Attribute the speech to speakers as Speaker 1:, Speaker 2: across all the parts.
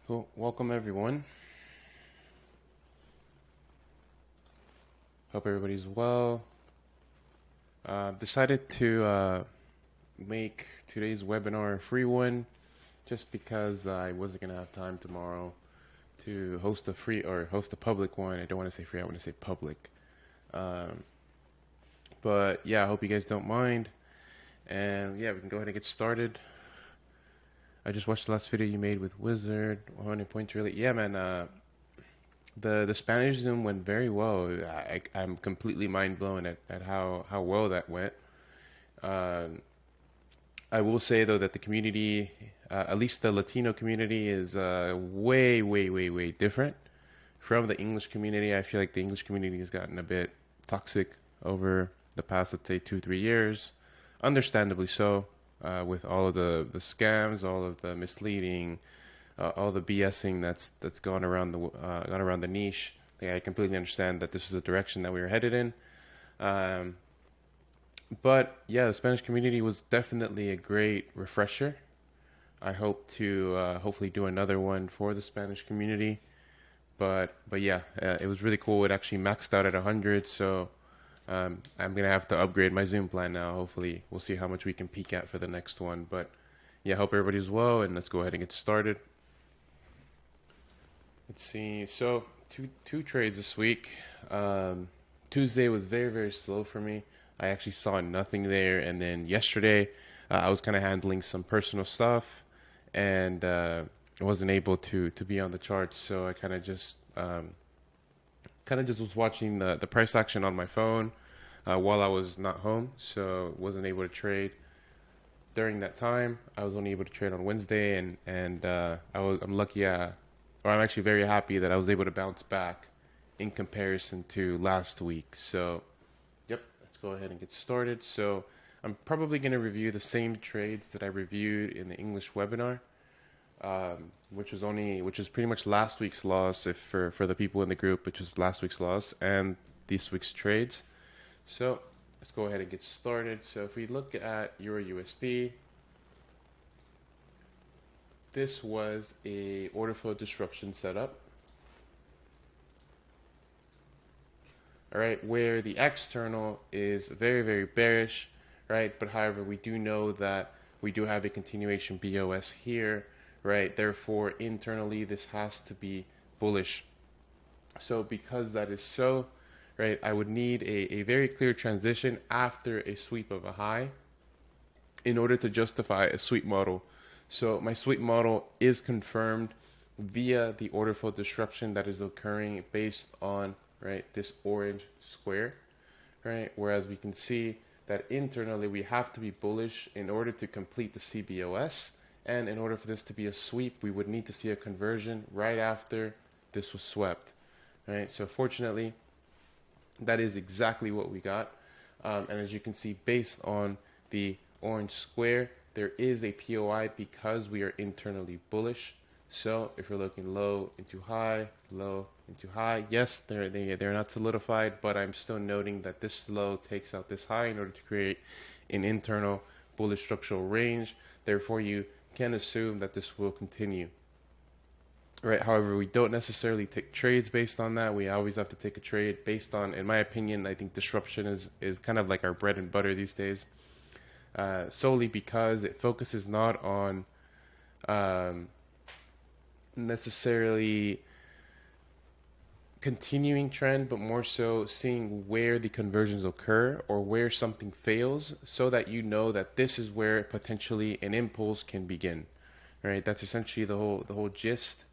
Speaker 1: Cool. Welcome everyone. Hope everybody's well. Decided to make today's webinar a free one just because I wasn't gonna have time tomorrow to host a public one. I don't want to say free, I want to say public. Um, but yeah, I hope you guys don't mind. And yeah, we can go ahead and get started. I just watched the last video you made with Wizard. 100 points really. Yeah, man. The Spanish Zoom went very well. I'm completely mind blown at how well that went. Um, I will say though that the community, at least the Latino community, is way different from the English community. I feel like the English community has gotten a bit toxic over the past, let's say, 2 3 years, understandably so, with all of the scams, all of the misleading, all the BSing that's gone around the niche. Like, I completely understand that this is the direction that we were headed in. Um, but yeah, the Spanish community was definitely a great refresher. I hope to hopefully do another one for the Spanish community. But yeah, it was really cool. It actually maxed out at 100, so I'm gonna have to upgrade my Zoom plan now. Hopefully, we'll see how much we can peak at for the next one. But yeah, hope everybody's well, and let's go ahead and get started. Let's see. So two trades this week. Tuesday was very slow for me. I actually saw nothing there, and then yesterday I was kind of handling some personal stuff, and I wasn't able to be on the charts. So I kind of just was watching the price action on my phone while I was not home, so wasn't able to trade during that time. I was only able to trade on Wednesday, and I'm lucky, or I'm actually very happy that I was able to bounce back in comparison to last week. So, yep, let's go ahead and get started. So, I'm probably going to review the same trades that I reviewed in the English webinar, which was pretty much last week's loss, if for the people in the group, which was last week's loss and this week's trades. So, let's go ahead and get started. So, if we look at EURUSD, this was a order flow disruption setup. All right, where the external is very bearish, right? But however, we do know that we do have a continuation POS here, right? Therefore, internally, this has to be bullish. So because that is so, right, I would need a very clear transition after a sweep of a high in order to justify a sweep model. So my sweep model is confirmed via the order flow disruption that is occurring based on, right, this orange square, right? Whereas we can see that internally we have to be bullish in order to complete the CBOS. And in order for this to be a sweep, we would need to see a conversion right after this was swept, right? So fortunately, that is exactly what we got. And as you can see, based on the orange square, there is a POI because we are internally bullish. So if you're looking low into high, yes, they're not solidified, but I'm still noting that this low takes out this high in order to create an internal bullish structural range. Therefore, you can assume that this will continue. Right. However, we don't necessarily take trades based on that. We always have to take a trade based on, in my opinion, I think disruption is kind of like our bread and butter these days. Solely because it focuses not on necessarily continuing trend, but more so seeing where the conversions occur or where something fails, so that you know that this is where potentially an impulse can begin. Right? That's essentially the whole gist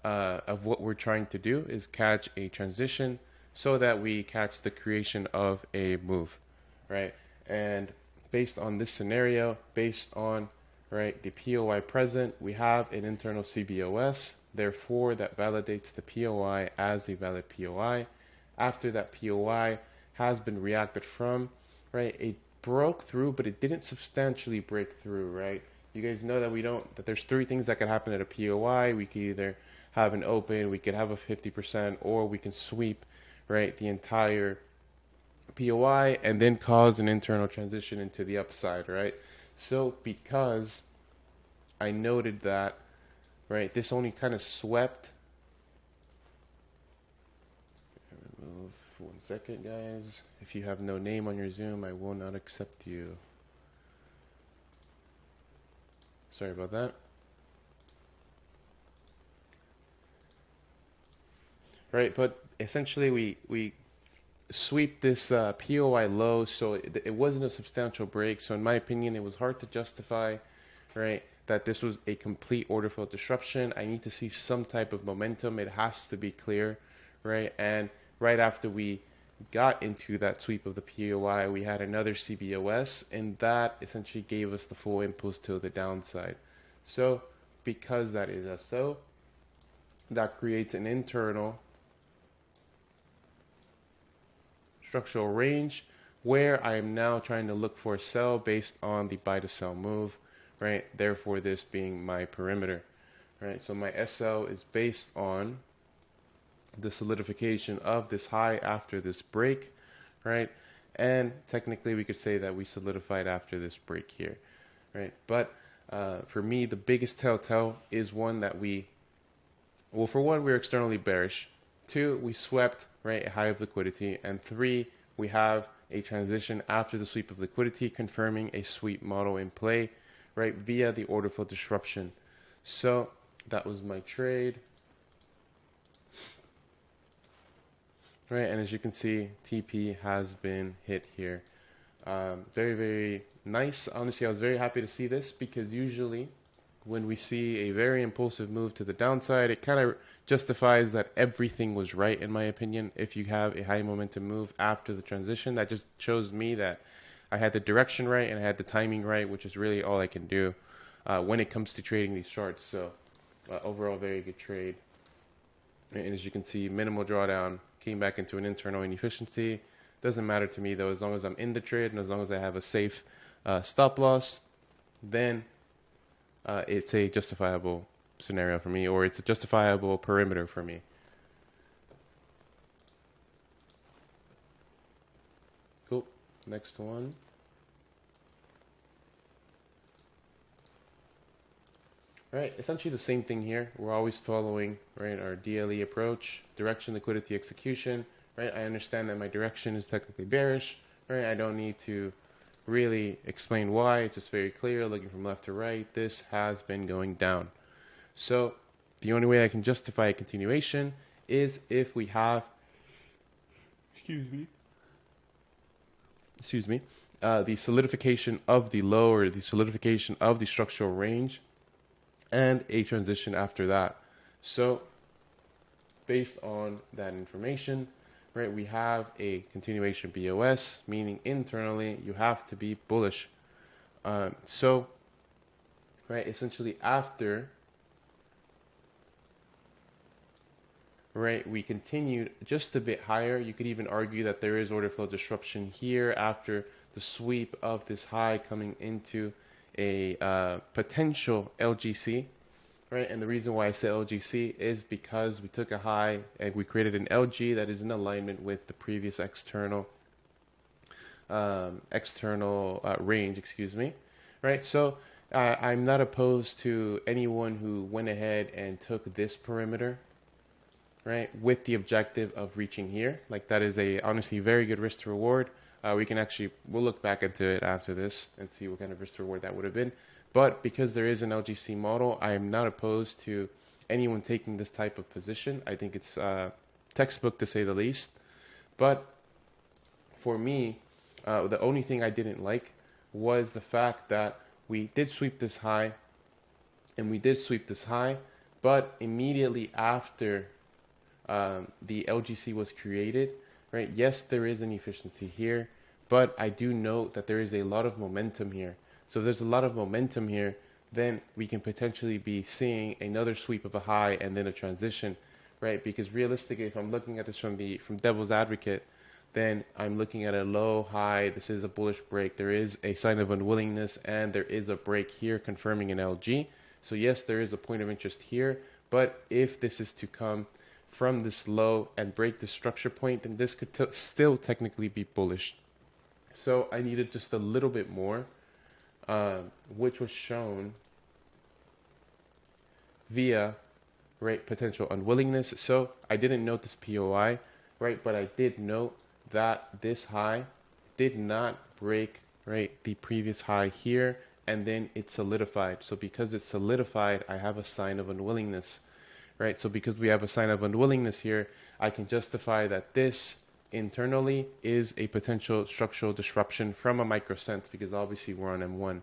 Speaker 1: of what we're trying to do, is catch a transition so that we catch the creation of a move, right? And based on this scenario, based on, right, the POI present, we have an internal CBOS. Therefore, that validates the POI as a valid POI. After that POI has been reacted from, right, it broke through, but it didn't substantially break through, right? You guys know that there's three things that can happen at a POI. We could either have an open, we could have a 50%, or we can sweep, right, the entire POI and then cause an internal transition into the upside, right? So because I noted that right? This only kind of swept. Remove 1 second, guys. If you have no name on your Zoom, I will not accept you. Sorry about that. Right, but essentially we sweep this POI low, so it wasn't a substantial break. So in my opinion, it was hard to justify, right, that this was a complete order flow disruption. I need to see some type of momentum. It has to be clear, right? And right after we got into that sweep of the POI, we had another CBOS, and that essentially gave us the full impulse to the downside. So because that is so, that creates an internal structural range where I am now trying to look for a sell based on the buy to sell move, right? Therefore, this being my perimeter, right? So my SL is based on the solidification of this high after this break, right? And technically, we could say that we solidified after this break here, right? But for me, the biggest telltale is one that well, for one, we're externally bearish. 2, we swept, right, a high of liquidity. And 3, we have a transition after the sweep of liquidity, confirming a sweep model in play, right, via the order flow disruption. So that was my trade. Right, and as you can see, TP has been hit here. Very, very nice. Honestly, I was very happy to see this because usually when we see a very impulsive move to the downside, it kind of justifies that everything was right, in my opinion. If you have a high momentum move after the transition, that just shows me that I had the direction right and I had the timing right, which is really all I can do when it comes to trading these charts. So overall, very good trade. And as you can see, minimal drawdown, came back into an internal inefficiency. Doesn't matter to me though, as long as I'm in the trade and as long as I have a safe stop loss, then it's a justifiable scenario for me, or it's a justifiable perimeter for me. Cool. Next one. Right, essentially the same thing here. We're always following, right, our DLE approach, direction, liquidity, execution, right? I understand that my direction is technically bearish, right? I don't need to really explain why. It's just very clear, looking from left to right, this has been going down. So the only way I can justify a continuation is if we have, the solidification of the low, or the solidification of the structural range, and a transition after that. So based on that information, right, we have a continuation BOS, meaning internally you have to be bullish. So, right, essentially after, right, we continued just a bit higher. You could even argue that there is order flow disruption here after the sweep of this high coming into a potential LGC, right? And the reason why I say LGC is because we took a high and we created an LG that is in alignment with the previous external range, excuse me, right? So I'm not opposed to anyone who went ahead and took this perimeter, right, with the objective of reaching here. Like, that is a honestly very good risk to reward. We'll look back into it after this and see what kind of risk to reward that would have been. But because there is an LGC model, I am not opposed to anyone taking this type of position. I think it's textbook to say the least. But for me, the only thing I didn't like was the fact that we did sweep this high, but immediately after the LGC was created, right? Yes, there is an efficiency here, but I do note that there is a lot of momentum here. So if there's a lot of momentum here, then we can potentially be seeing another sweep of a high and then a transition, right? Because realistically, if I'm looking at this from devil's advocate, then I'm looking at a low high. This is a bullish break. There is a sign of unwillingness, and there is a break here confirming an LG. So yes, there is a point of interest here, but if this is to come from this low and break the structure point, then this could still technically be bullish. So I needed just a little bit more, which was shown via, right, potential unwillingness. So I didn't note this POI, right, but I did note that this high did not break, right, the previous high here, and then it solidified. So because it solidified, I have a sign of unwillingness, right? So because we have a sign of unwillingness here, I can justify that this internally is a potential structural disruption from a microcent, because obviously we're on M1.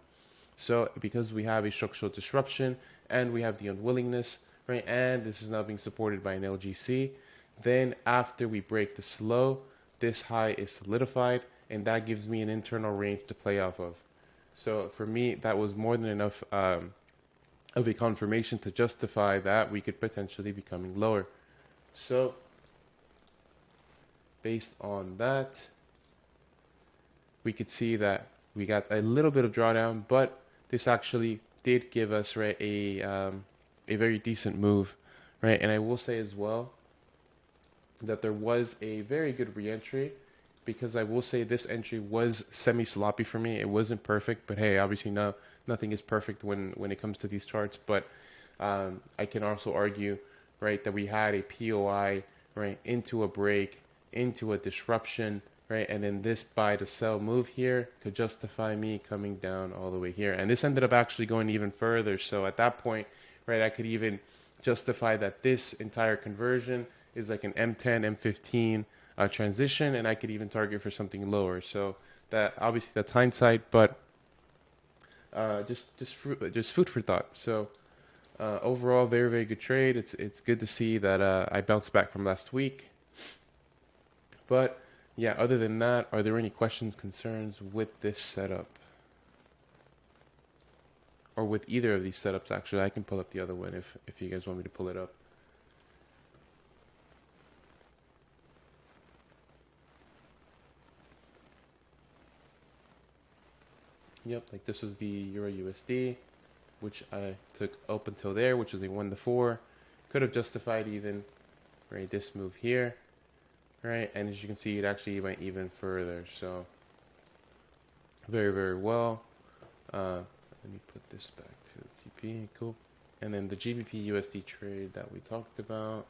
Speaker 1: So because we have a structural disruption and we have the unwillingness, right, and this is now being supported by an LGC, then after we break the slow, this high is solidified, and that gives me an internal range to play off of. So for me, that was more than enough of a confirmation to justify that we could potentially be coming lower. So based on that, we could see that we got a little bit of drawdown, but this actually did give us, right, a very decent move, right? And I will say as well that there was a very good reentry, because I will say this entry was semi-sloppy for me. It wasn't perfect, but hey, obviously nothing is perfect when it comes to these charts. But I can also argue, right, that we had a POI, right, into a break, into a disruption, right, and then this buy to sell move here could justify me coming down all the way here. And this ended up actually going even further. So at that point, right, I could even justify that this entire conversion is like an M10, M15 transition, and I could even target for something lower. So that obviously that's hindsight, but just food for thought. So overall, very very good trade. It's good to see that I bounced back from last week. But yeah, other than that, are there any questions, concerns with this setup? Or with either of these setups, actually? I can pull up the other one if you guys want me to pull it up. Yep, like this was the EURUSD, which I took up until there, which was a 1-4. Could have justified even, right, this move here, right? And as you can see, it actually went even further. So very, very well. Let me put this back to the TP. Cool. And then the GBPUSD trade that we talked about.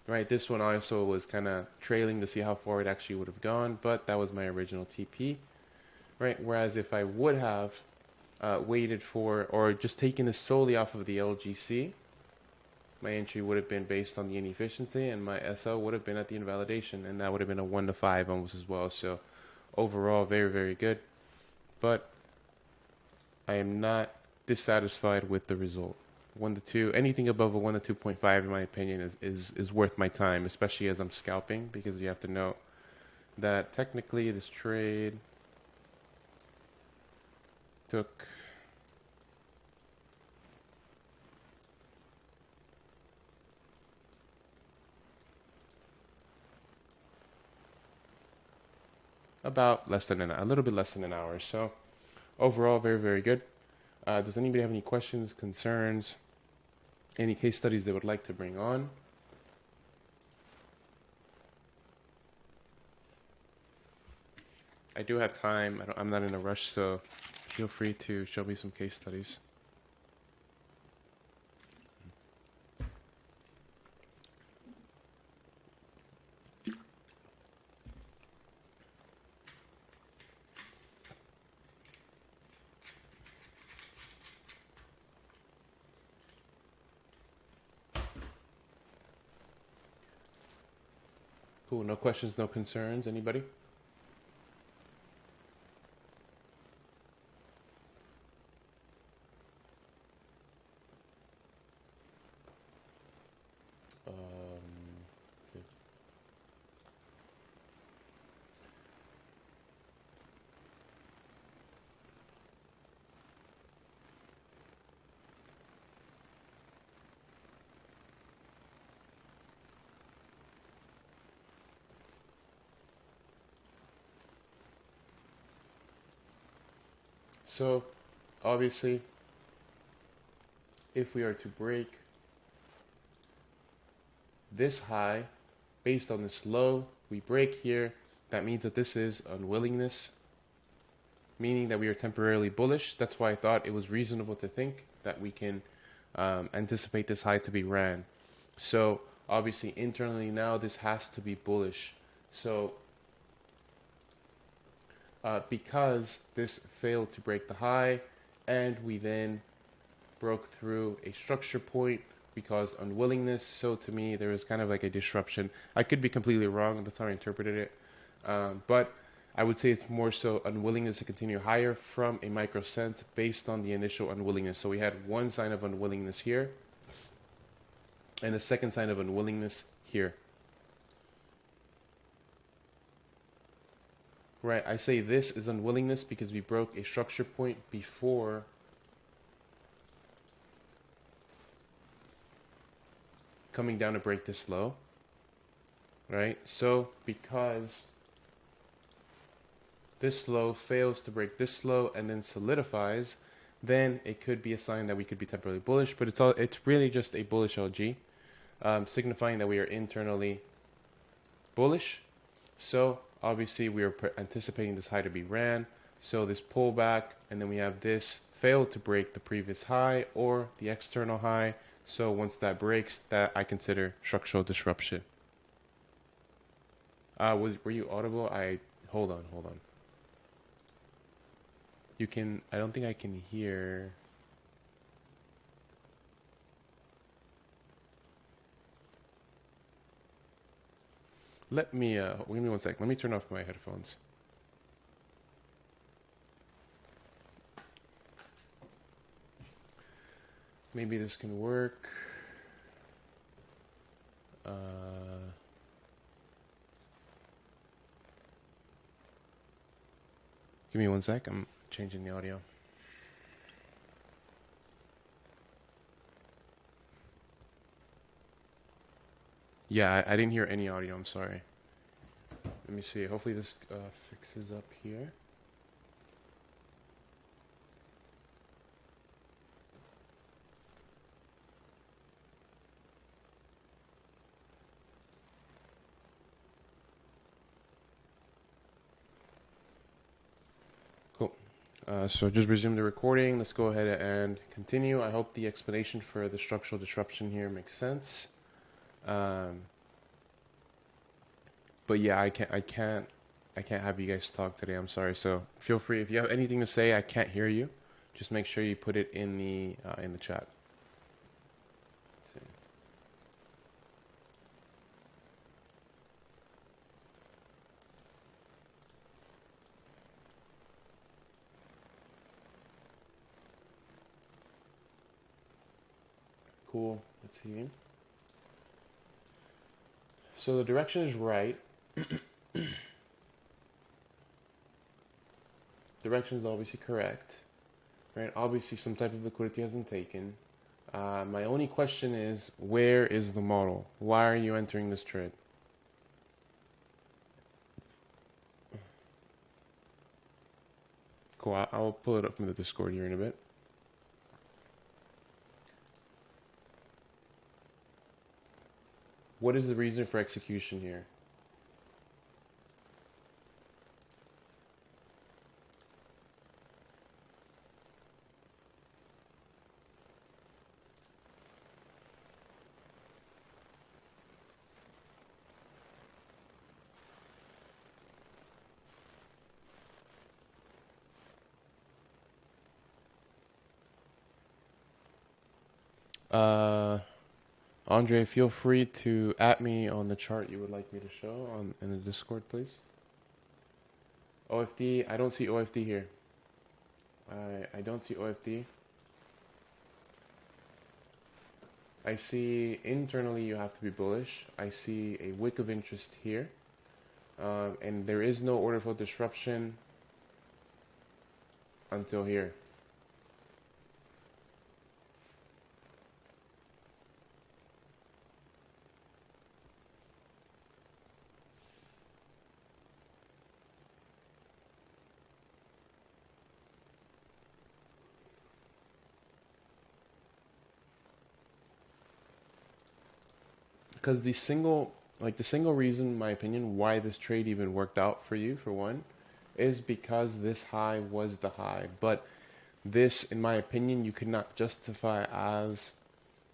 Speaker 1: Right, this one also was kind of trailing to see how far it actually would have gone, but that was my original TP. Right, whereas if I would have waited for, or just taken this solely off of the LGC, my entry would have been based on the inefficiency, and my SL would have been at the invalidation, and that would have been a 1-5 almost as well. So overall, very, very good. But I am not dissatisfied with the result. 1-2, anything above a 1 to 2.5, in my opinion, is worth my time, especially as I'm scalping, because you have to know that technically this trade took about a little bit less than an hour. So overall, very, very good. Does anybody have any questions, concerns, any case studies they would like to bring on? I do have time. I'm not in a rush, so feel free to show me some case studies. Cool. No questions, no concerns. Anybody? Let's see. So, obviously, if we are to break this high based on this low, we break here. That means that this is unwillingness, meaning that we are temporarily bullish. That's why I thought it was reasonable to think that we can anticipate this high to be ran. So obviously internally now this has to be bullish. So because this failed to break the high and we then broke through a structure point because unwillingness, so to me there was kind of like a disruption. I could be completely wrong, that's how I interpreted it, but I would say it's more so unwillingness to continue higher from a micro sense based on the initial unwillingness. So we had one sign of unwillingness here and a second sign of unwillingness here. Right, I say this is unwillingness because we broke a structure point before coming down to break this low. Right, so because this low fails to break this low and then solidifies, then it could be a sign that we could be temporarily bullish, but it's really just a bullish LG, signifying that we are internally bullish. So obviously we are anticipating this high to be ran. So this pullback, and then we have this failed to break the previous high or the external high. So once that breaks, that I consider structural disruption. Were you audible? Hold on. You can, I don't think I can hear. Give me 1 sec. Let me turn off my headphones. Maybe this can work. Give me 1 sec. I'm changing the audio. Yeah, I didn't hear any audio. I'm sorry. Let me see. Hopefully this fixes up here. Cool. So just resume the recording. Let's go ahead and continue. I hope the explanation for the structural disruption here makes sense. But yeah, I can't have you guys talk today. I'm sorry. So feel free if you have anything to say. I can't hear you. Just make sure you put it in the chat. Let's see. Cool. Let's see. So the direction is right. Direction is obviously correct, right? Obviously some type of liquidity has been taken. My only question is, where is the model? Why are you entering this trade? Cool, I'll pull it up from the Discord here in a bit. What is the reason for execution here? Andre, feel free to at me on the chart you would like me to show in the Discord, please. OFD, I don't see OFD here. I don't see OFD. I see internally you have to be bullish. I see a wick of interest here. And there is no order flow disruption until here. Because the single reason, in my opinion, why this trade even worked out for you, for one, is because this high was the high. But this, in my opinion, you could not justify as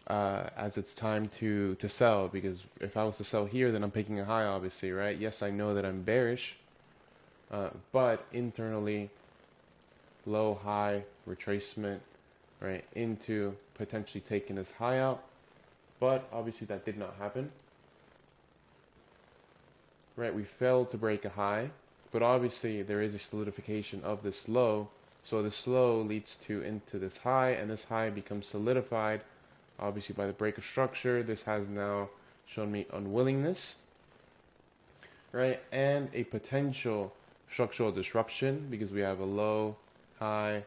Speaker 1: it's time to sell, because if I was to sell here, then I'm picking a high, obviously, right? Yes, I know that I'm bearish, but internally, low, high, retracement, right, into potentially taking this high out, but obviously that did not happen, right? We failed to break a high, but obviously there is a solidification of this low, so this low leads to into this high, and this high becomes solidified, obviously by the break of structure. This has now shown me unwillingness, right, and a potential structural disruption, because we have a low, high,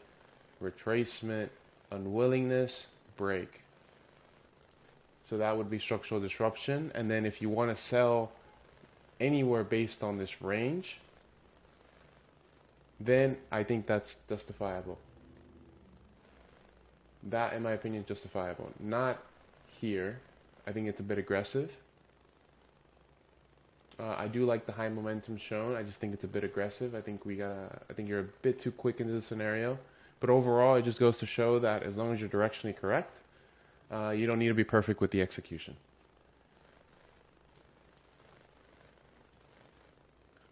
Speaker 1: retracement, unwillingness, break. So that would be structural disruption. And then if you want to sell anywhere based on this range, then I think that's justifiable. That, in my opinion, is justifiable. Not here. I think it's a bit aggressive. I do like the high momentum shown. I just think it's a bit aggressive. I think you're a bit too quick into the scenario. But overall, it just goes to show that as long as you're directionally correct, you don't need to be perfect with the execution.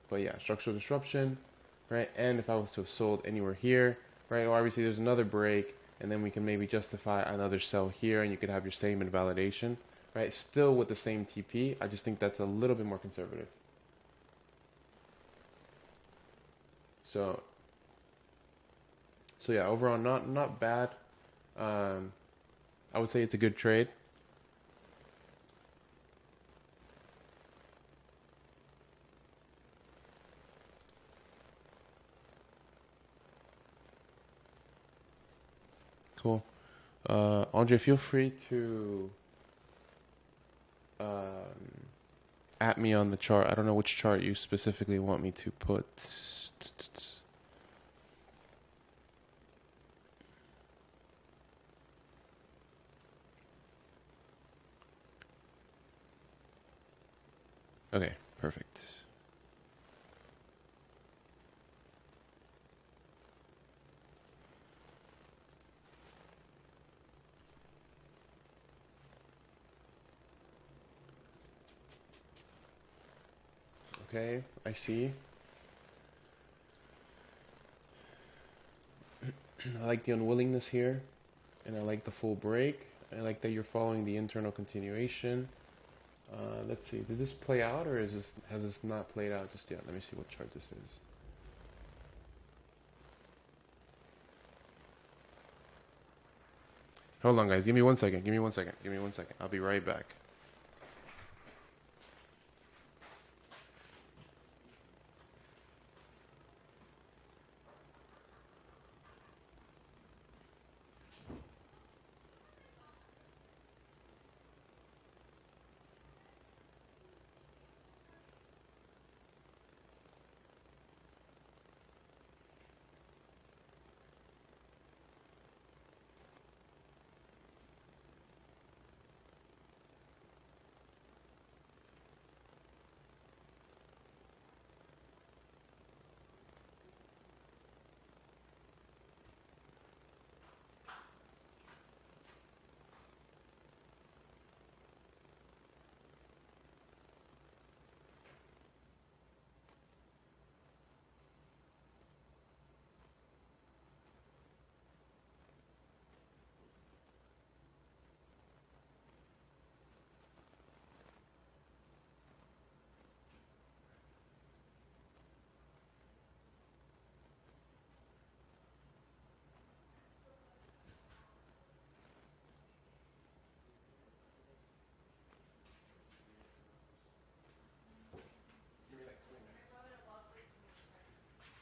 Speaker 1: But yeah, structural disruption, right? And if I was to have sold anywhere here, right? Well, obviously there's another break, and then we can maybe justify another sell here, and you could have your same invalidation, right? Still with the same TP. I just think that's a little bit more conservative. So yeah, overall not bad. I would say it's a good trade. Cool. Andre, feel free to at me on the chart. I don't know which chart you specifically want me to put. Okay, perfect. Okay, I see. I like the unwillingness here, and I like the full break. I like that you're following the internal continuation. Let's see, did this play out, or has this not played out just yet? Let me see what chart this is. Hold on, guys. Give me 1 second. Give me 1 second. Give me 1 second. I'll be right back.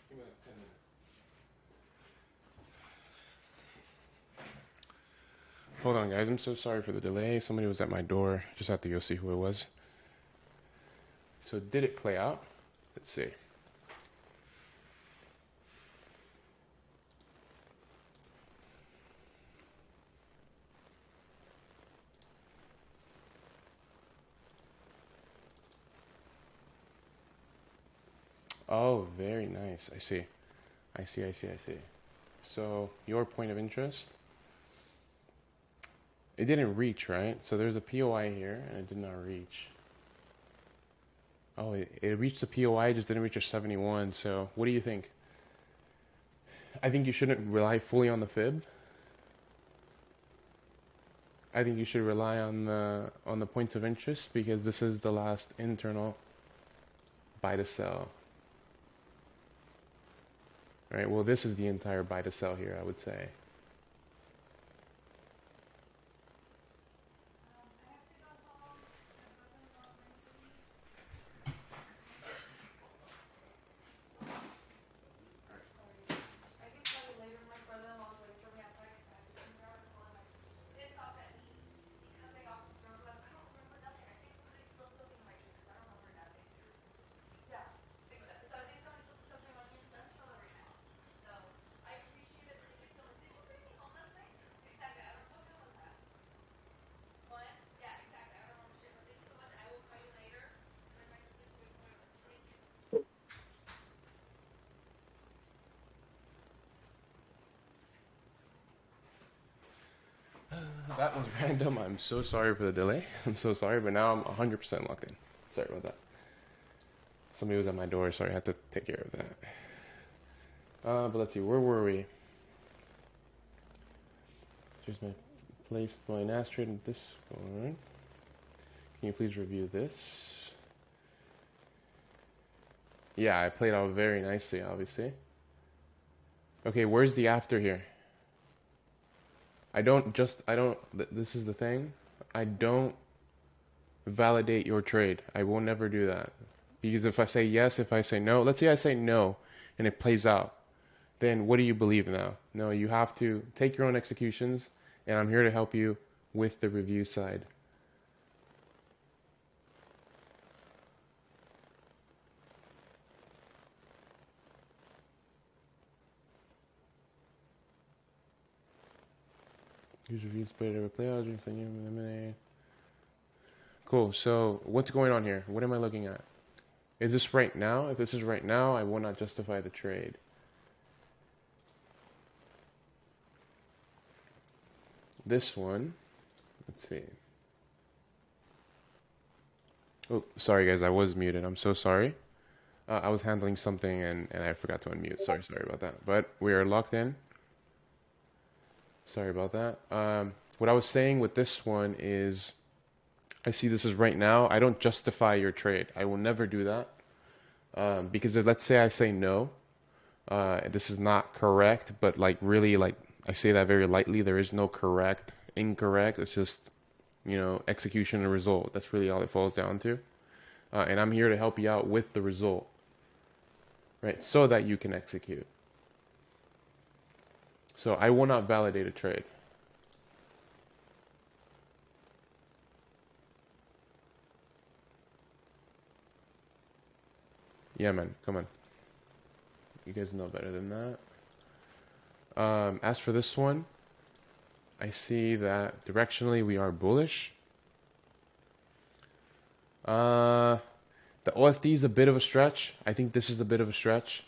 Speaker 1: Give me like 10 minutes. Hold on, guys. I'm so sorry for the delay. Somebody was at my door. Just have to go see who it was. So did it play out? Let's see. Oh, very nice. I see. I see, I see, I see. So your point of interest, it didn't reach, right? So there's a POI here, and it did not reach. Oh, it reached the POI, just didn't reach a 71. So what do you think? I think you shouldn't rely fully on the fib. I think you should rely on the points of interest because this is the last internal buy to sell. Right? Well, this is the entire buy to sell here, I would say. That was random. I'm so sorry for the delay. I'm so sorry, but now I'm 100% locked in. Sorry about that. Somebody was at my door, so I had to take care of that. But let's see, where were we? Here's my placed my NAS trade in this one. Can you please review this? Yeah, I played out very nicely, obviously. Okay, where's the after here? This is the thing. I don't validate your trade. I will never do that. Because if I say yes, if I say no, let's say I say no and it plays out, then what do you believe now? No, you have to take your own executions, and I'm here to help you with the review side. Use reviews better play odds, eliminate. Cool. So what's going on here? What am I looking at? Is this right now? If this is right now, I will not justify the trade. This one, let's see. Oh, sorry guys, I was muted. I'm so sorry. I was handling something and I forgot to unmute. Sorry about that. But we are locked in. Sorry about that. What I was saying with this one is, I see this is right now. I don't justify your trade. I will never do that. Because if, let's say I say no, this is not correct, but like really, like I say that very lightly. There is no correct, incorrect. It's just, execution and result. That's really all it falls down to. And I'm here to help you out with the result, right? So that you can execute. So I will not validate a trade. Yeah, man, come on. You guys know better than that. As for this one, I see that directionally we are bullish. The OFD is a bit of a stretch. I think this is a bit of a stretch.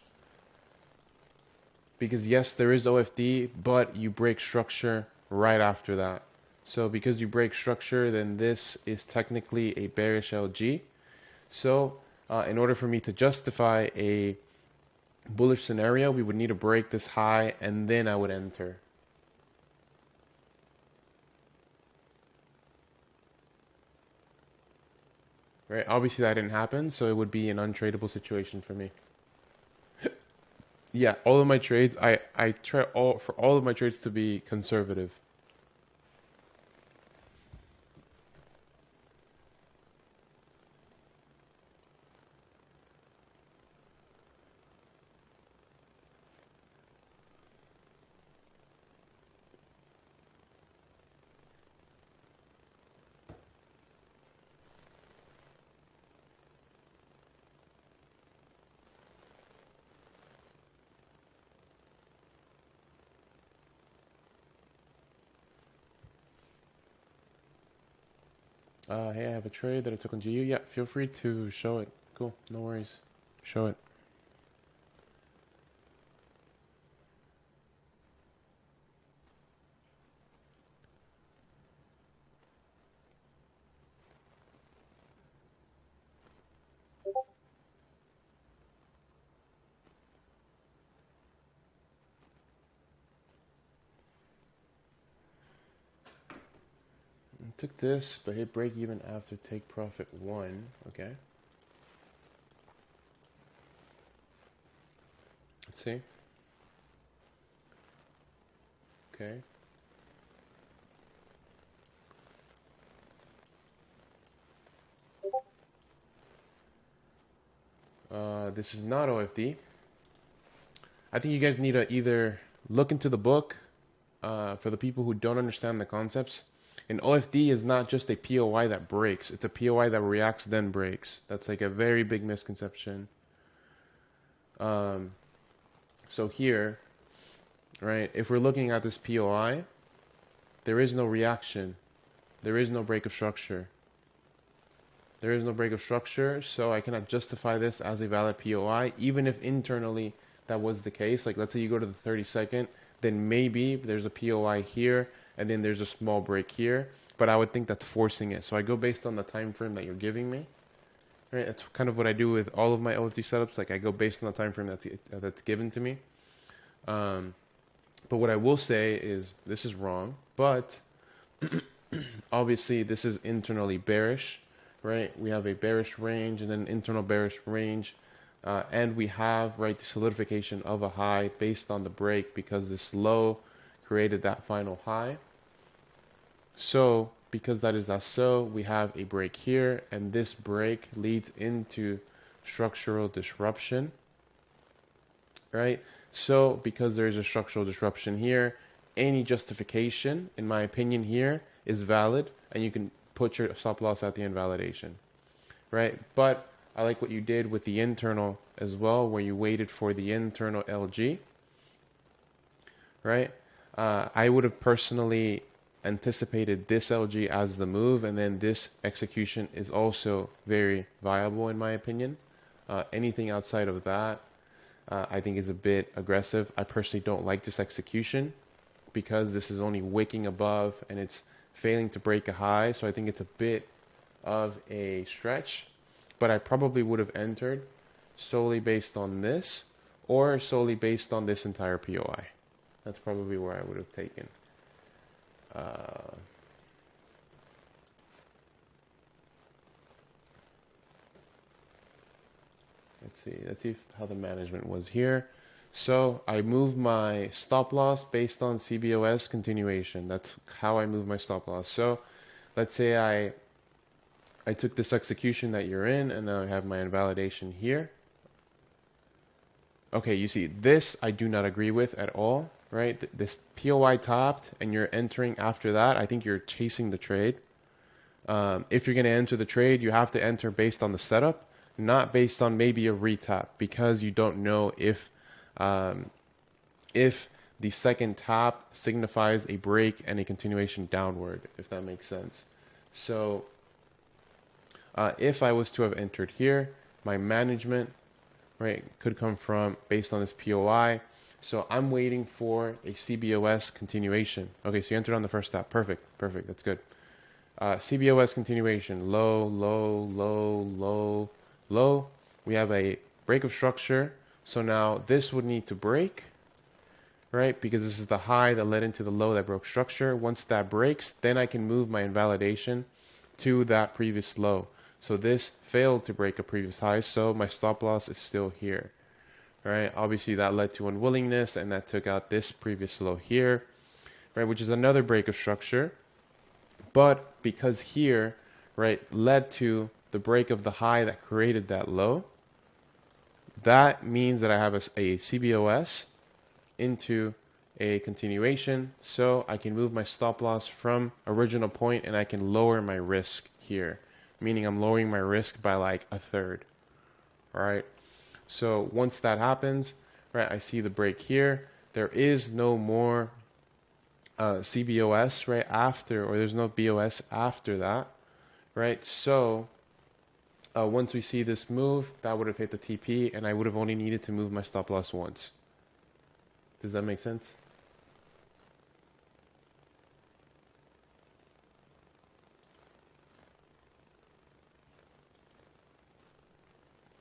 Speaker 1: Because yes, there is OFD, but you break structure right after that. So because you break structure, then this is technically a bearish LG. So in order for me to justify a bullish scenario, we would need to break this high and then I would enter. Right? Obviously that didn't happen, so it would be an untradeable situation for me. Yeah, all of my trades, I try for all of my trades to be conservative. Hey, I have a trade that I took on GU. Yeah, feel free to show it. Cool, no worries. Show it. Took this, but hit break even after take profit 1. Okay. Let's see. Okay. This is not OFD. I think you guys need to either look into the book for the people who don't understand the concepts. An OFD is not just a POI that breaks. It's a POI that reacts then breaks. That's like a very big misconception. So here, right, if we're looking at this POI, there is no reaction. There is no break of structure. There is no break of structure, so I cannot justify this as a valid POI, even if internally that was the case. Like, let's say you go to the 32nd, then maybe there's a POI here, and then there's a small break here, but I would think that's forcing it. So I go based on the time frame that you're giving me, right? That's kind of what I do with all of my OFD setups. Like, I go based on the time frame that's given to me. But what I will say is this is wrong, but obviously this is internally bearish. Right, we have a bearish range and then internal bearish range, and we have, right, the solidification of a high based on the break because this low created that final high. So because that is so, we have a break here, and this break leads into structural disruption, right? So because there is a structural disruption here, any justification, in my opinion, here is valid, and you can put your stop loss at the invalidation, right? But I like what you did with the internal as well, where you waited for the internal LG, right? I would have personally anticipated this LG as the move, and then this execution is also very viable in my opinion. Anything outside of that, I think is a bit aggressive. I personally don't like this execution because this is only wicking above and it's failing to break a high, so I think it's a bit of a stretch, but I probably would have entered solely based on this or solely based on this entire POI. That's probably where I would have taken. Let's see how the management was here. So I move my stop loss based on CBOS continuation. That's how I move my stop loss. So let's say I took this execution that you're in, and now I have my invalidation here. Okay, you see, this I do not agree with at all, right? This POI topped, and you're entering after that. I think you're chasing the trade. If you're going to enter the trade, you have to enter based on the setup, not based on maybe a retap, because you don't know if the second tap signifies a break and a continuation downward, if that makes sense. So if I was to have entered here, my management, right, could come from based on this POI. So I'm waiting for a CBOS continuation. Okay, so you entered on the first tap. Perfect. That's good. CBOS continuation. Low, low, low, low, low. We have a break of structure. So now this would need to break, right? Because this is the high that led into the low that broke structure. Once that breaks, then I can move my invalidation to that previous low. So this failed to break a previous high, so my stop loss is still here, right? Obviously that led to unwillingness, and that took out this previous low here, right? Which is another break of structure. But because here, right, led to the break of the high that created that low, that means that I have a CBOS into a continuation, so I can move my stop loss from original point and I can lower my risk here, meaning I'm lowering my risk by like a third. All right. So once that happens, right, I see the break here. There is no more CBOS right after, or there's no BOS after that, right? So once we see this move, that would have hit the TP, and I would have only needed to move my stop loss once. Does that make sense?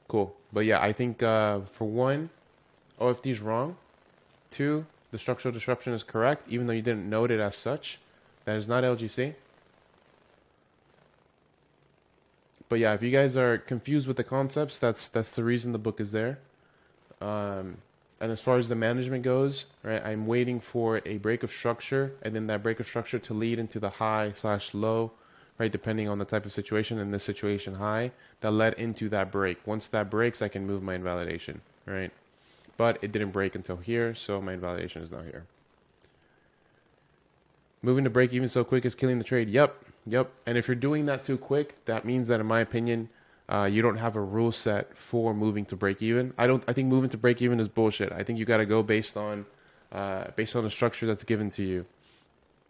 Speaker 1: Cool. But yeah, I think for one, OFD is wrong. Two, the structural disruption is correct, even though you didn't note it as such. That is not LGC. But yeah, if you guys are confused with the concepts, that's the reason the book is there. And as far as the management goes, right, I'm waiting for a break of structure, and then that break of structure to lead into the high/low, right, depending on the type of situation. In this situation, high, that led into that break. Once that breaks, I can move my invalidation, right? But it didn't break until here, so my invalidation is not here. Moving to break even so quick is killing the trade. Yep. And if you're doing that too quick, that means that, in my opinion, you don't have a rule set for moving to break even. I think moving to break even is bullshit. I think you got to go based on the structure that's given to you.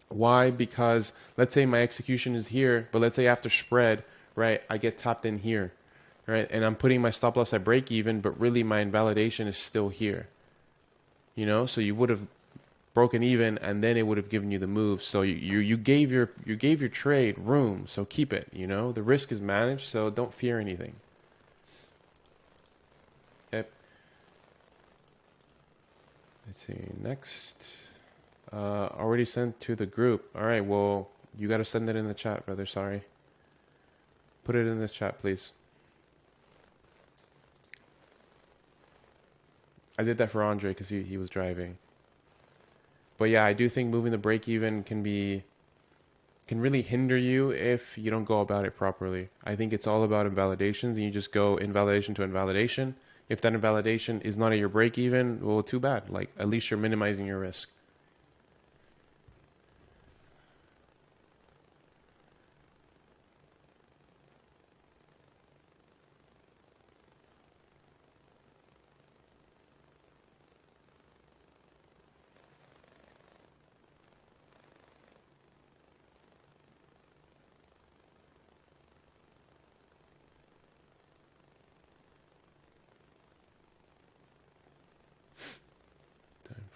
Speaker 1: Why? Because let's say my execution is here, but let's say after spread, right, I get tapped in here, right, and I'm putting my stop loss at break even, but really my invalidation is still here. So you would have broken even, and then it would have given you the move. So you gave your trade room, so keep it. The risk is managed, so don't fear anything. Yep. Let's see, next. Already sent to the group. All right, well, you got to send it in the chat, brother. Sorry. Put it in the chat, please. I did that for Andre because he was driving. But yeah, I do think moving the break even can really hinder you if you don't go about it properly. I think it's all about invalidations, and you just go invalidation to invalidation. If that invalidation is not at your break even, well, too bad. Like, at least you're minimizing your risk.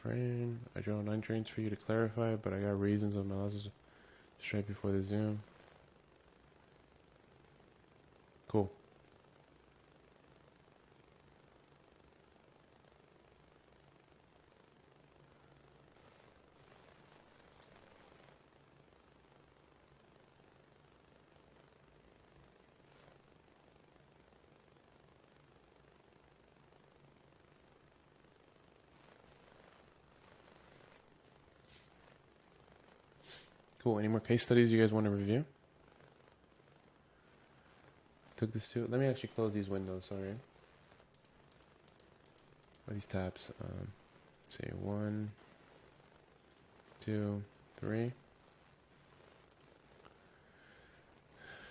Speaker 1: Frame. I draw 9 trains for you to clarify, but I got reasons of my losses straight before the zoom. Cool. Cool. Any more case studies you guys want to review? Took this too. Let me actually close these windows. Sorry. Or these tabs. Say 1, 2, 3.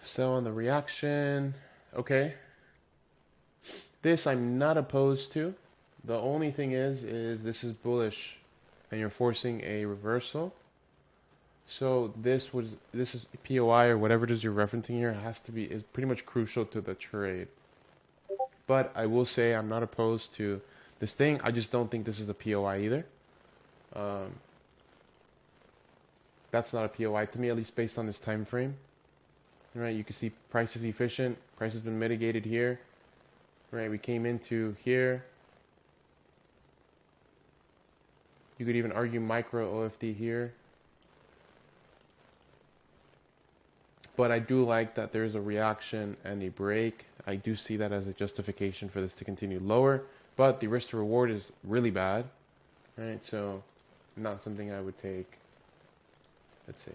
Speaker 1: So on the reaction, okay. This I'm not opposed to. The only thing is this is bullish, and you're forcing a reversal. So this is POI or whatever it is you're referencing here is pretty much crucial to the trade. But I will say I'm not opposed to this thing. I just don't think this is a POI either. That's not a POI to me, at least based on this time frame. Right, you can see price is efficient. Price has been mitigated here. Right, we came into here. You could even argue micro OFD here. But I do like that there's a reaction and a break. I do see that as a justification for this to continue lower. But the risk to reward is really bad. Right, so not something I would take. Let's see.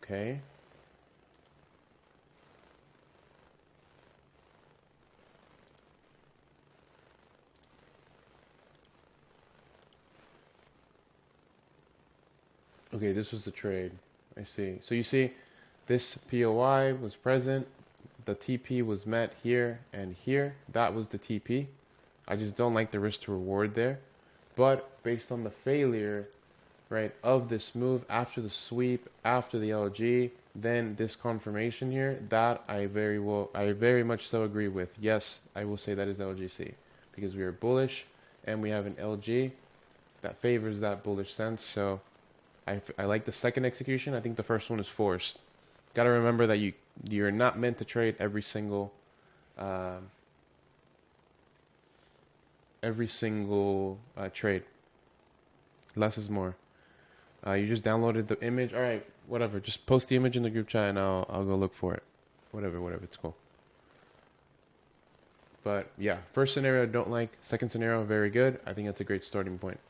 Speaker 1: Okay. Okay, this was the trade. I see. So you see, this POI was present. The TP was met here and here. That was the TP. I just don't like the risk to reward there. But based on the failure, right, of this move after the sweep, after the LG, then this confirmation here, that I very much so agree with. Yes, I will say that is LGC because we are bullish and we have an LG that favors that bullish sense. So I like the second execution. I think the first one is forced. Got to remember that you're not meant to trade every single every single trade. Less is more. You just downloaded the image. All right, whatever. Just post the image in the group chat, and I'll go look for it. Whatever. It's cool. But yeah, first scenario, don't like. Second scenario, very good. I think that's a great starting point.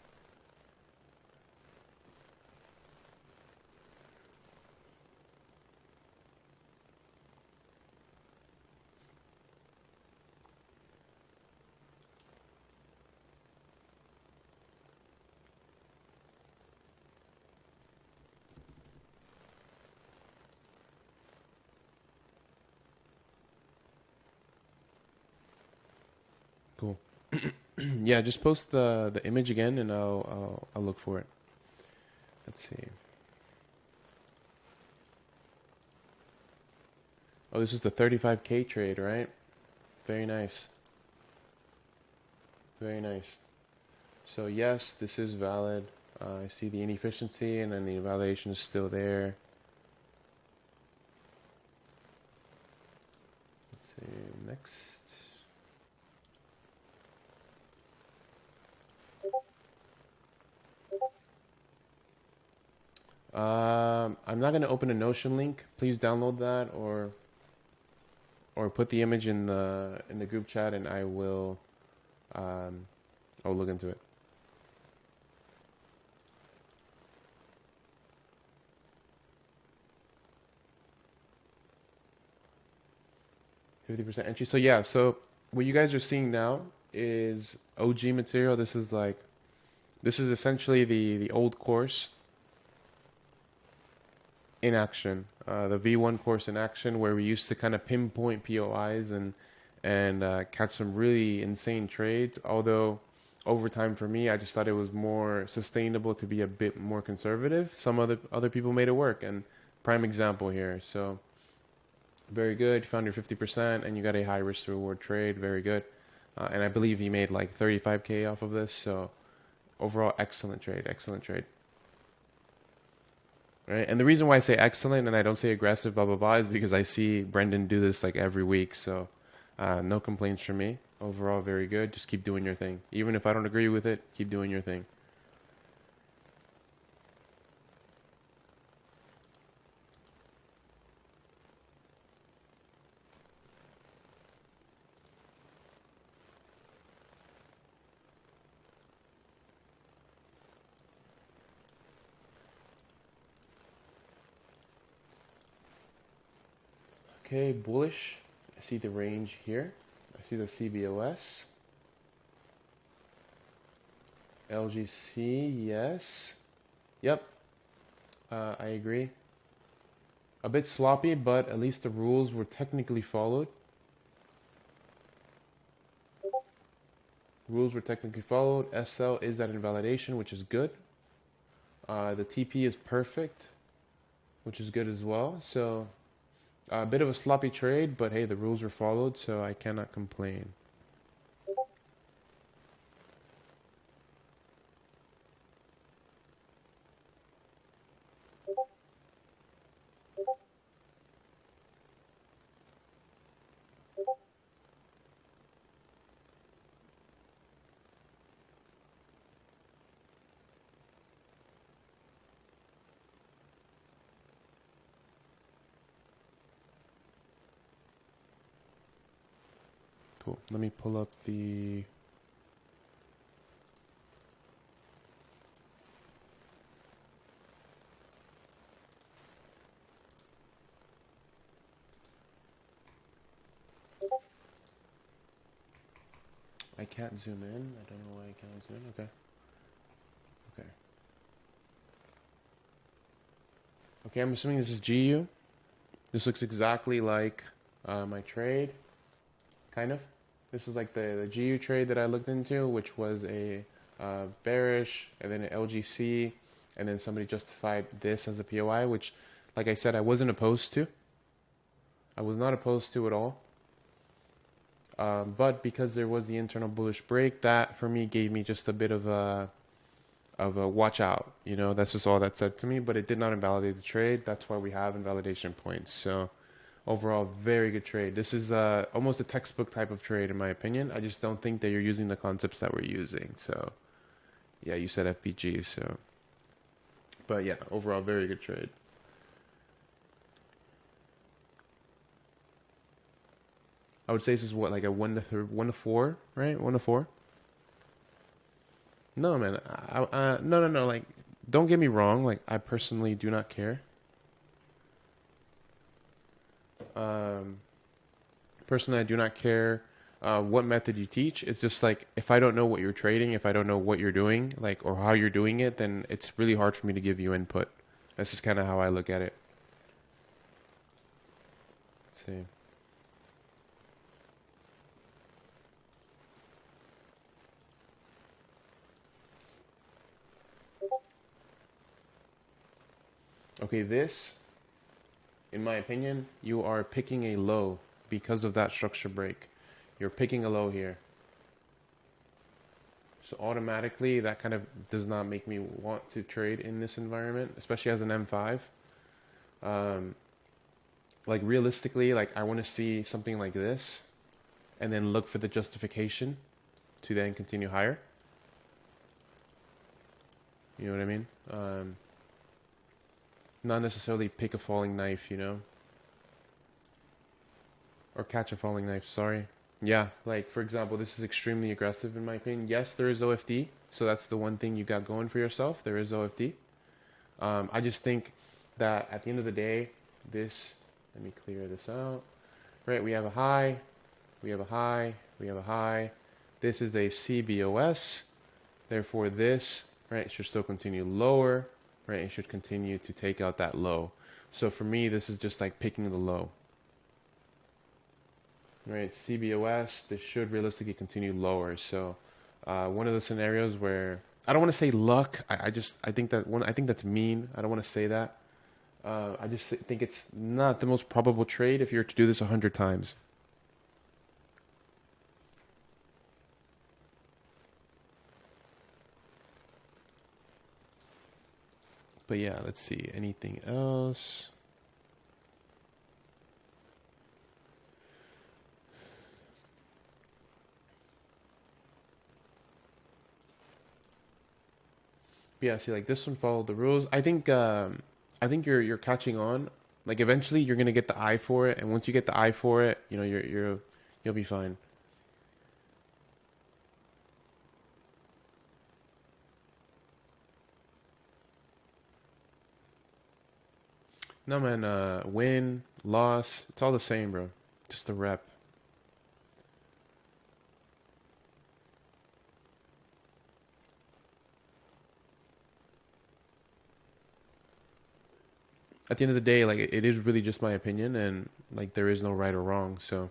Speaker 1: Cool. Yeah, just post the image again, and I'll look for it. Let's see. Oh, this is the 35K trade, right? Very nice. Very nice. So yes, this is valid. I see the inefficiency, and then the evaluation is still there. Let's see, next. I'm not going to open a Notion link. Please download that, or put the image in the group chat, and I'll look into it. 50% entry. So yeah, so what you guys are seeing now is OG material. This is essentially the old course in action, the V1 course in action, where we used to kind of pinpoint POIs and catch some really insane trades. Although over time for me, I just thought it was more sustainable to be a bit more conservative. Some other people made it work, and prime example here. So very good. You found your 50%, and you got a high risk to reward trade. Very good. And I believe you made like 35K off of this. So overall, excellent trade. Excellent trade. Right. And the reason why I say excellent and I don't say aggressive, blah, blah, blah, is because I see Brendan do this like every week. So no complaints from me. Overall, very good. Just keep doing your thing. Even if I don't agree with it, keep doing your thing. Okay, bullish. I see the range here. I see the CBOS. LGC, yes. Yep, I agree. A bit sloppy, but at least the rules were technically followed. Rules were technically followed. SL is at invalidation, which is good. The TP is perfect, which is good as well. So a bit of a sloppy trade, but hey, the rules were followed, so I cannot complain. Cool. Let me pull up the... I can't zoom in. I don't know why I can't zoom in. Okay. Okay. Okay, I'm assuming this is GU. This looks exactly like my trade, kind of. This is like the GU trade that I looked into, which was a bearish, and then an LGC, and then somebody justified this as a POI, which, like I said, I wasn't opposed to. I was not opposed to at all. But because there was the internal bullish break, that for me gave me just a bit of a watch out. You know, that's just all that said to me. But it did not invalidate the trade. That's why we have invalidation points. So Overall, very good trade. This is almost a textbook type of trade, in my opinion. I just don't think that you're using the concepts that we're using. So, yeah, you said FVG. So, but yeah, overall, very good trade. I would say this is what, like a 1 to 4, right? 1 to 4. No, man. No. Like, don't get me wrong. Like, I personally do not care. Personally, I do not care what method you teach. It's just like if I don't know what you're trading, if I don't know what you're doing, like or how you're doing it, then it's really hard for me to give you input. That's just kind of how I look at it. Let's see. Okay, this, in my opinion, you are picking a low because of that structure break. You're picking a low here. So automatically, that kind of does not make me want to trade in this environment, especially as an M5. Like realistically, like I want to see something like this and then look for the justification to then continue higher. You know what I mean? Not necessarily pick a falling knife, you know? Or catch a falling knife, sorry. Yeah, like for example, this is extremely aggressive in my opinion. Yes, there is OFD, so that's the one thing you got going for yourself. There is OFD. I just think that at the end of the day, this, let me clear this out. Right, we have a high, we have a high, we have a high. This is a CBOS. Therefore, this, right, should still continue lower, right? It should continue to take out that low. So for me, this is just like picking the low. Right, CBOS, this should realistically continue lower. So one of the scenarios where I don't want to say luck. I think that I think that's mean. I don't want to say that. I just think it's not the most probable trade if you were to do this 100 times. But yeah, let's see. Anything else? Yeah, see, like this one followed the rules. I think you're catching on. Like eventually, you're gonna get the eye for it, and once you get the eye for it, you know you'll be fine. No man, win, loss, it's all the same, bro. Just a rep. At the end of the day, like it is really just my opinion, and like there is no right or wrong. So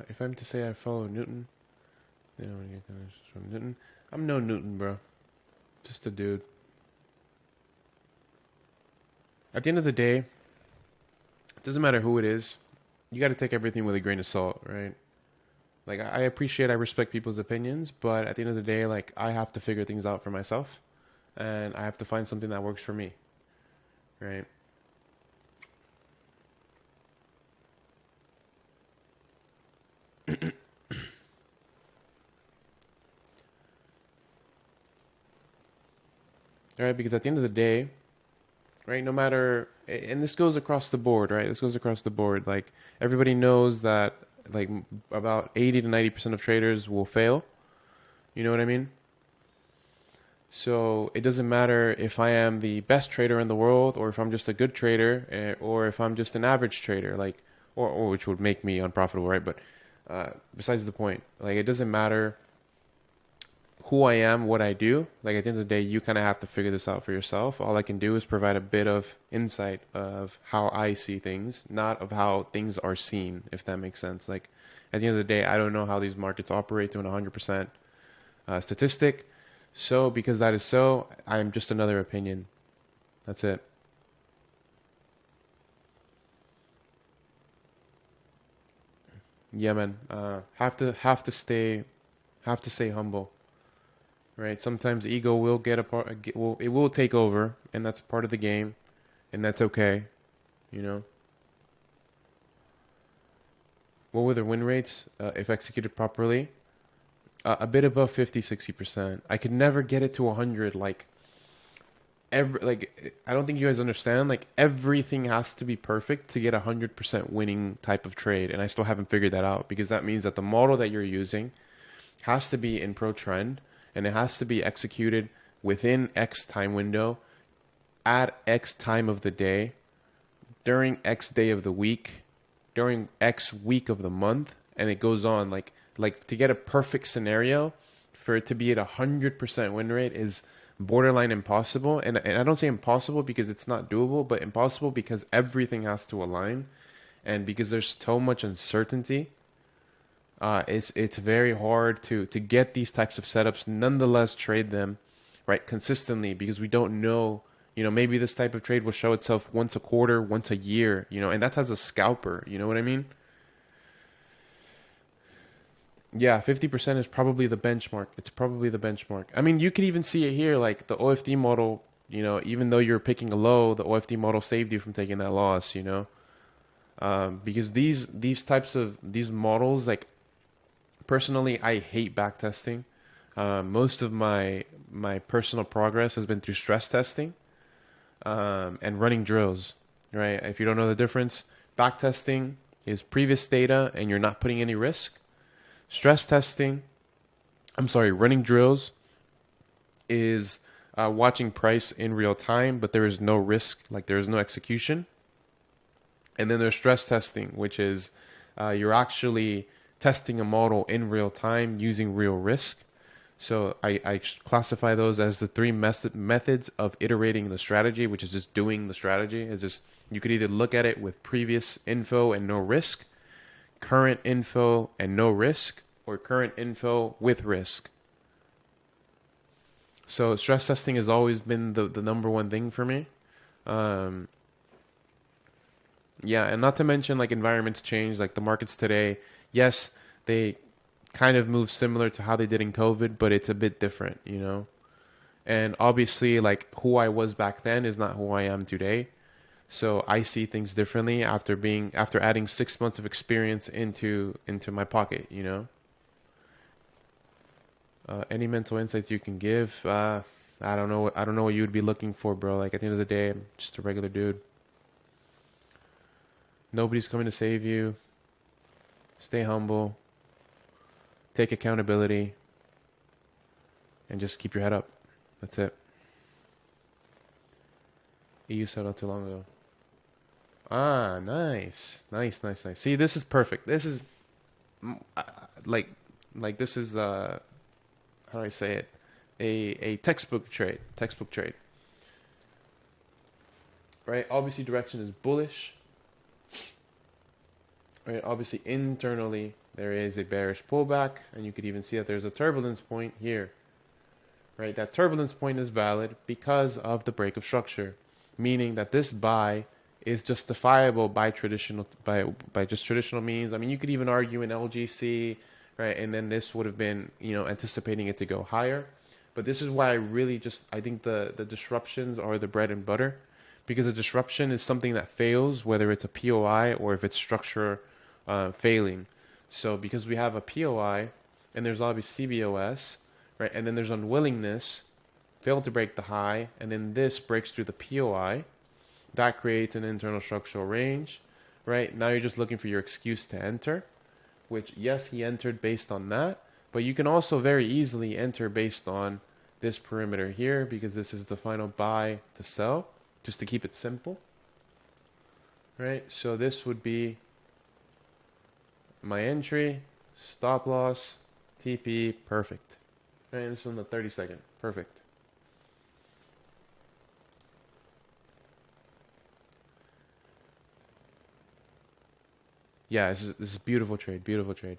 Speaker 1: if I'm to say I follow Newton, they don't get from Newton. I'm no Newton, bro. Just a dude. At the end of the day, it doesn't matter who it is. You got to take everything with a grain of salt, right? Like I appreciate, I respect people's opinions, but at the end of the day, like I have to figure things out for myself, and I have to find something that works for me, right? All right, because at the end of the day, right, no matter, and this goes across the board, right? This goes across the board. Like everybody knows that, like about 80 to 90% of traders will fail. You know what I mean? So it doesn't matter if I am the best trader in the world, or if I'm just a good trader, or if I'm just an average trader, like, or which would make me unprofitable, right? But besides the point, like it doesn't matter who I am, what I do. Like at the end of the day, you kind of have to figure this out for yourself. All I can do is provide a bit of insight of how I see things, not of how things are seen, if that makes sense. Like at the end of the day, I don't know how these markets operate to an 100% statistic. So because that is so, I'm just another opinion. That's it. Yeah, man. Have to stay humble, right? Sometimes ego will get a part, it will take over, and that's part of the game, and that's okay, you know. What were the win rates if executed properly? A bit above 50, 60%. I could never get it to 100. I don't think you guys understand. Like everything has to be perfect to get 100% winning type of trade, and I still haven't figured that out because that means that the model that you're using has to be in pro trend and it has to be executed within X time window at X time of the day during X day of the week during X week of the month, and it goes on. Like to get a perfect scenario for it to be at 100% win rate is borderline impossible. And I don't say impossible because it's not doable, but impossible because everything has to align, and because there's so much uncertainty. It's very hard to get these types of setups, nonetheless trade them, right, consistently because we don't know. You know, maybe this type of trade will show itself once a quarter, once a year. You know, and that's as a scalper. You know what I mean? Yeah, 50% is probably the benchmark. It's probably the benchmark. I mean, you could even see it here, like the OFD model. You know, even though you're picking a low, the OFD model saved you from taking that loss. You know, because these types of these models, like personally, I hate backtesting. Most of my personal progress has been through stress testing and running drills. Right? If you don't know the difference, backtesting is previous data, and you're not putting any risk. Stress testing, I'm sorry, running drills is watching price in real time, but there is no risk, like there is no execution. And then there's stress testing, which is you're actually testing a model in real time using real risk. So I classify those as the three methods of iterating the strategy, which is just doing the strategy. Is just you could either look at it with previous info and no risk, current info and no risk, or current info with risk. So stress testing has always been the number one thing for me. Um, yeah, and not to mention like environments change, like the markets today. Yes, they kind of move similar to how they did in COVID, but it's a bit different, you know. And obviously, like who I was back then is not who I am today. So I see things differently after adding 6 months of experience into my pocket, you know. Any mental insights you can give? I don't know. I don't know what you would be looking for, bro. Like at the end of the day, I'm just a regular dude. Nobody's coming to save you. Stay humble. Take accountability, and just keep your head up. That's it. EU said not too long ago. Ah, nice, nice, nice, nice. See, this is perfect. This is like this is how do I say it? A textbook trade. Textbook trade. Right? Obviously direction is bullish. Right? Obviously internally there is a bearish pullback, and you could even see that there's a turbulence point here. Right? That turbulence point is valid because of the break of structure, meaning that this buy is justifiable by just traditional means. I mean, you could even argue an LGC, right? And then this would have been, you know, anticipating it to go higher. But this is why I think the disruptions are the bread and butter, because a disruption is something that fails, whether it's a POI or if it's structure failing. So because we have a POI and there's obviously CBOS, right? And then there's unwillingness, failed to break the high, and then this breaks through the POI. That creates an internal structural range, right? Now you're just looking for your excuse to enter, which, yes, he entered based on that, but you can also very easily enter based on this perimeter here because this is the final buy to sell, just to keep it simple, right? So this would be my entry, stop loss, TP, perfect. Right, and this is on the 30-second. Perfect. Yeah, this is beautiful trade. Beautiful trade.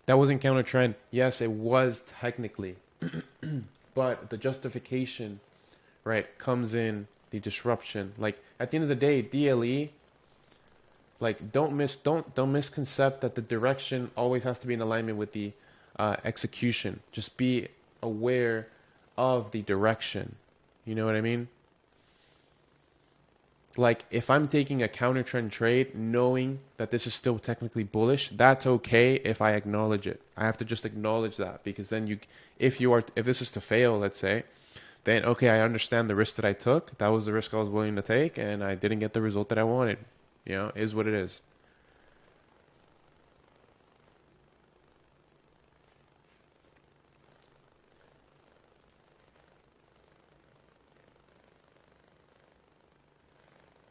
Speaker 1: That wasn't counter trend. Yes, it was technically, but the justification, right, comes in the disruption. Like at the end of the day, DLE, like don't misconcept that the direction always has to be in alignment with the execution. Just be aware of the direction. You know what I mean? Like if I'm taking a counter trend trade, knowing that this is still technically bullish, that's okay if I acknowledge it. I have to just acknowledge that, because then if this is to fail, let's say, then okay, I understand the risk that I took. That was the risk I was willing to take, and I didn't get the result that I wanted. You know, is what it is.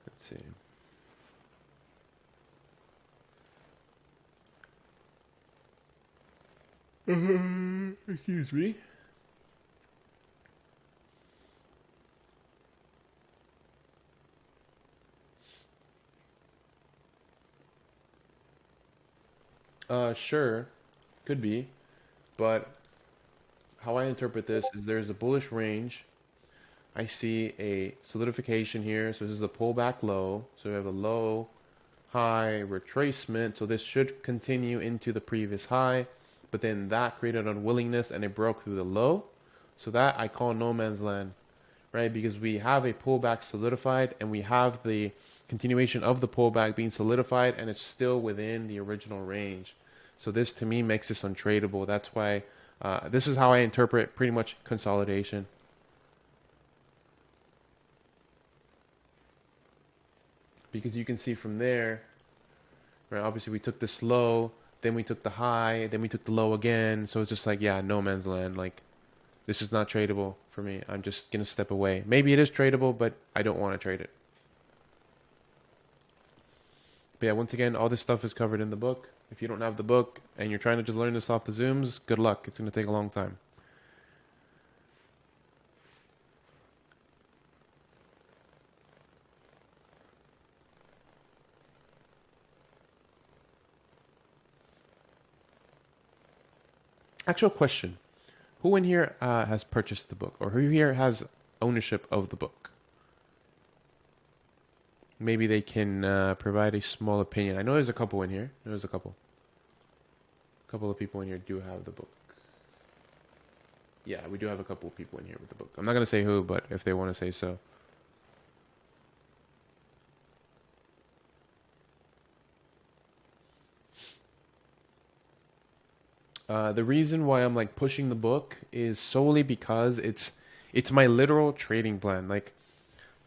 Speaker 1: Let's see. Excuse me. Sure, could be, but how I interpret this is there's a bullish range. I see a solidification here, so this is a pullback low. So we have a low, high, retracement. So this should continue into the previous high, but then that created unwillingness and it broke through the low. So that I call no man's land, right? Because we have a pullback solidified and we have the continuation of the pullback being solidified, and it's still within the original range. So this to me makes this untradeable. That's why this is how I interpret pretty much consolidation. Because you can see from there, right? Obviously we took this low, then we took the high, then we took the low again. So it's just like, yeah, no man's land. Like this is not tradable for me. I'm just gonna step away. Maybe it is tradable, but I don't want to trade it. But yeah, once again, all this stuff is covered in the book. If you don't have the book and you're trying to just learn this off the Zooms, good luck. It's going to take a long time. Actual question. Who in here has purchased the book? Or who here has ownership of the book? Maybe they can provide a small opinion. I know there's a couple in here. There's a couple. A couple of people in here do have the book. Yeah, we do have a couple of people in here with the book. I'm not going to say who, but if they want to say so. The reason why I'm like pushing the book is solely because it's my literal trading plan. Like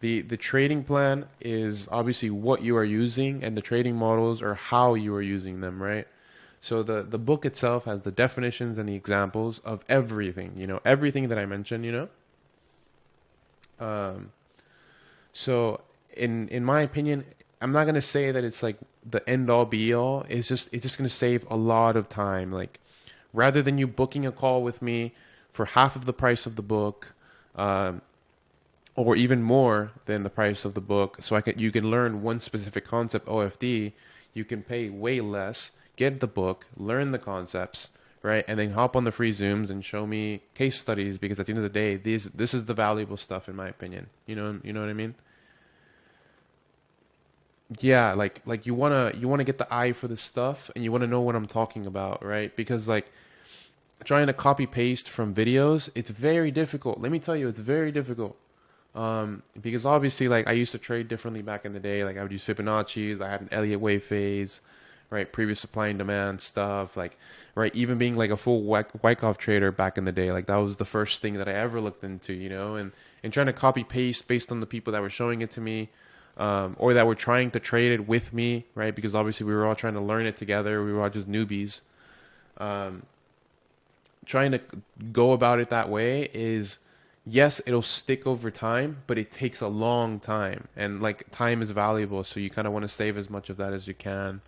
Speaker 1: the trading plan is obviously what you are using, and the trading models are how you are using them, right? So the book itself has the definitions and the examples of everything, everything that I mentioned, Um, so in my opinion, I'm not gonna say that it's like the end all be all. It's just gonna save a lot of time. Like rather than you booking a call with me for half of the price of the book, um, or even more than the price of the book, so you can learn one specific concept, OFD. You can pay way less, get the book, learn the concepts, right, and then hop on the free Zooms and show me case studies. Because at the end of the day, this is the valuable stuff in my opinion. You know what I mean? Yeah, like you wanna get the eye for this stuff, and you wanna know what I'm talking about, right? Because like trying to copy paste from videos, it's very difficult. Let me tell you, it's very difficult. Because obviously, like I used to trade differently back in the day. Like I would use Fibonacci's. I had an Elliott wave phase, right? Previous supply and demand stuff. Like, right? Even being like a full Wyckoff trader back in the day, like that was the first thing that I ever looked into, and trying to copy paste based on the people that were showing it to me, or that were trying to trade it with me, right? Because obviously we were all trying to learn it together. We were all just newbies. Um, Trying to go about it that way is, yes, it'll stick over time, but it takes a long time, and like time is valuable, so you kind of want to save as much of that as you can.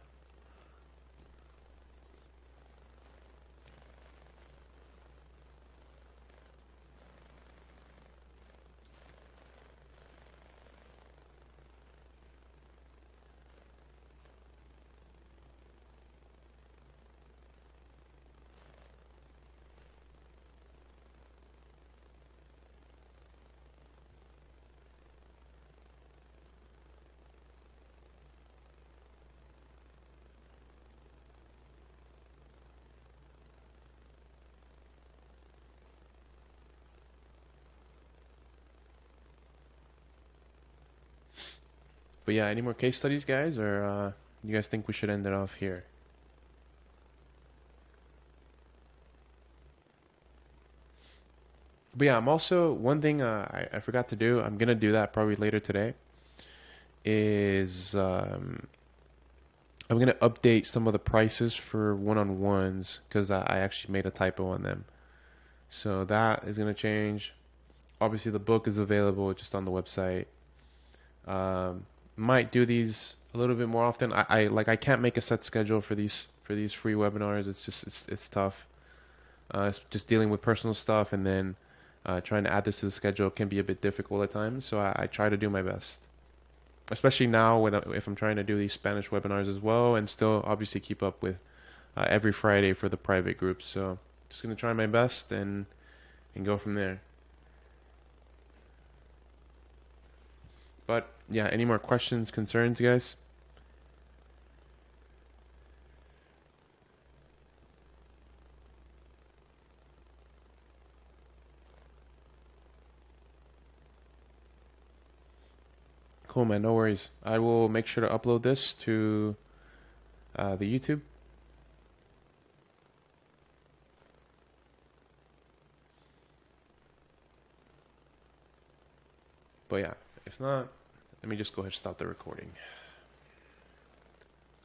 Speaker 1: But yeah, any more case studies, guys, or you guys think we should end it off here? But yeah, I'm also one thing I forgot to do. I'm gonna do that probably later today. Is I'm gonna update some of the prices for one-on-ones because I actually made a typo on them. So that is gonna change. Obviously, the book is available just on the website. Might do these a little bit more often. I can't make a set schedule for these free webinars. It's just it's tough. It's just dealing with personal stuff and then trying to add this to the schedule can be a bit difficult at times. So I try to do my best, especially now if I'm trying to do these Spanish webinars as well, and still obviously keep up with every Friday for the private groups. So just gonna try my best and go from there. But yeah, any more questions, concerns, guys? Cool, man. No worries. I will make sure to upload this to the YouTube. But yeah, if not, let me just go ahead and stop the recording.